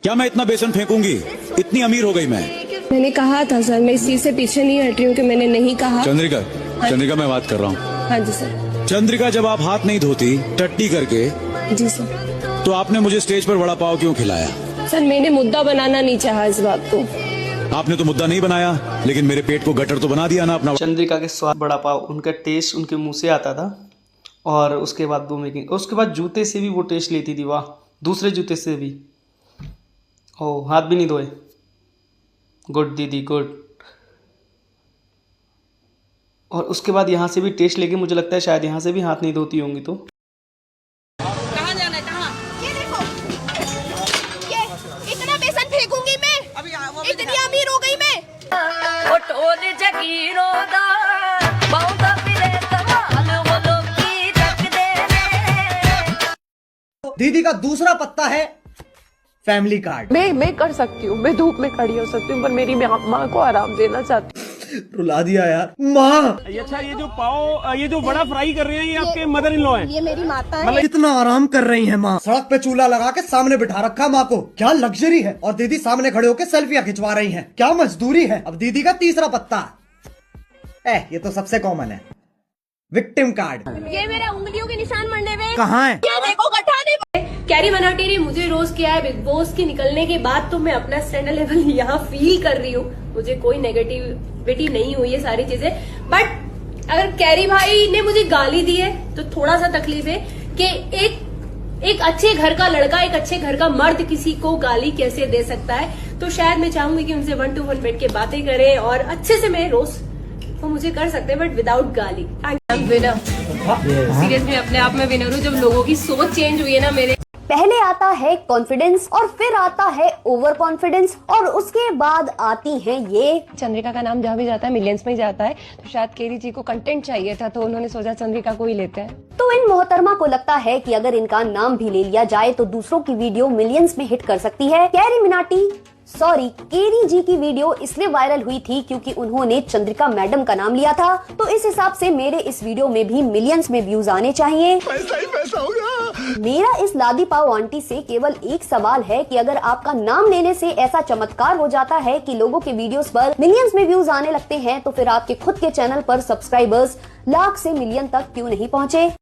क्या मैं इतना बेसन फेंकूंगी? इतनी अमीर हो गई मैं। मैंने कहा था सर, मैं इस चीज से पीछे नहीं हट रही हूँ कि मैंने नहीं कहा। चंद्रिका, चंद्रिका मैं बात कर रहा हूँ। हाँ जी सर। चंद्रिका, जब आप हाथ नहीं धोती टट्टी करके, जी सर, तो आपने मुझे स्टेज पर वड़ा पाव क्यों खिलाया? सर मैंने मुद्दा बनाना नहीं चाहा इस बात को। आपने तो मुद्दा नहीं बनाया, लेकिन मेरे पेट को गटर तो बना दिया ना अपना। चंद्रिका के स्वाद वड़ा पाव, उनका टेस्ट उनके मुंह से आता था और उसके बाद वो मेकिंग, उसके बाद जूते से भी वो टेस्ट लेती थी। वाह, दूसरे जूते से भी। ओह, हाथ भी नहीं धोए। गुड दीदी, गुड। और उसके बाद यहाँ से भी टेस्ट लेके मुझे लगता है शायद यहाँ से भी हाथ नहीं धोती होंगी। तो कहाँ जाना है? कहाँ? ये देखो, ये इतना बेसन फेंकूंगी मैं। इतनी अमीर हो गई मैं। दीदी का दूसरा पत्ता है फैमिली कार्ड। मैं कर सकती हूँ, मैं धूप में खड़ी हो सकती हूँ, पर मेरी माँ को आराम देना चाहती हूँ। रुला दिया यार माँ। अच्छा, ये जो पाव, ये जो बड़ा फ्राई कर रहे हैं, ये आपके मदर इन लॉ हैं? ये मेरी माता है। कितना आराम कर रही है माँ। सड़क पे चूल्हा लगा के सामने बिठा रखा माँ को, क्या लग्जरी है। और दीदी सामने खड़े होके सेल्फियां खिंचवा रही हैं, क्या मजदूरी है। अब दीदी का तीसरा पत्ता, ये तो सबसे कॉमन है, विक्टिम कार्ड। ये मेरे उंगलियों के निशान मरने में। कहाँ है? ये देखो, गठाने कैरी मनाटी ने मुझे रोज किया है। बिग बॉस के निकलने के बाद तो मैं अपना स्टैंडर्ड लेवल यहाँ फील कर रही हूँ। मुझे कोई नेगेटिविटी नहीं हुई है सारी चीजें। बट अगर कैरी भाई ने मुझे गाली दी है तो थोड़ा सा तकलीफ है कि एक अच्छे घर का लड़का, एक अच्छे घर का मर्द किसी को गाली कैसे दे सकता है। तो शायद मैं चाहूंगी कि उनसे 1 to 1 बैठ के बातें करें और अच्छे से मैं रोज वो मुझे कर सकते हैं, बट विदाउट गाली। I am winner. सीरियस में अपने आप में विनर हूँ। जब लोगों की सोच चेंज हुई है ना मेरे। पहले आता है कॉन्फिडेंस और फिर आता है ओवर कॉन्फिडेंस और उसके बाद आती हैं ये। चंद्रिका का नाम जहाँ भी जाता है मिलियंस में ही जाता है, तो शायद केरी जी को कंटेंट चाहिए था, तो उन्होंने सोचा चंद्रिका को ही लेते हैं। तो इन मोहतरमा को लगता है कि अगर इनका नाम भी ले लिया जाए तो दूसरों की वीडियो मिलियंस में हिट कर सकती है। कैरी मिनाटी, सॉरी केरी जी की वीडियो इसलिए वायरल हुई थी क्योंकि उन्होंने चंद्रिका मैडम का नाम लिया था। तो इस हिसाब से मेरे इस वीडियो में भी मिलियंस में व्यूज आने चाहिए। पैसा ही पैसा होगा। मेरा इस लादी पाव आंटी से केवल एक सवाल है कि अगर आपका नाम लेने से ऐसा चमत्कार हो जाता है कि लोगों के वीडियोस पर मिलियंस में व्यूज आने लगते हैं, तो फिर आपके खुद के चैनल पर सब्सक्राइबर्स लाख से मिलियन तक क्यों नहीं पहुंचे।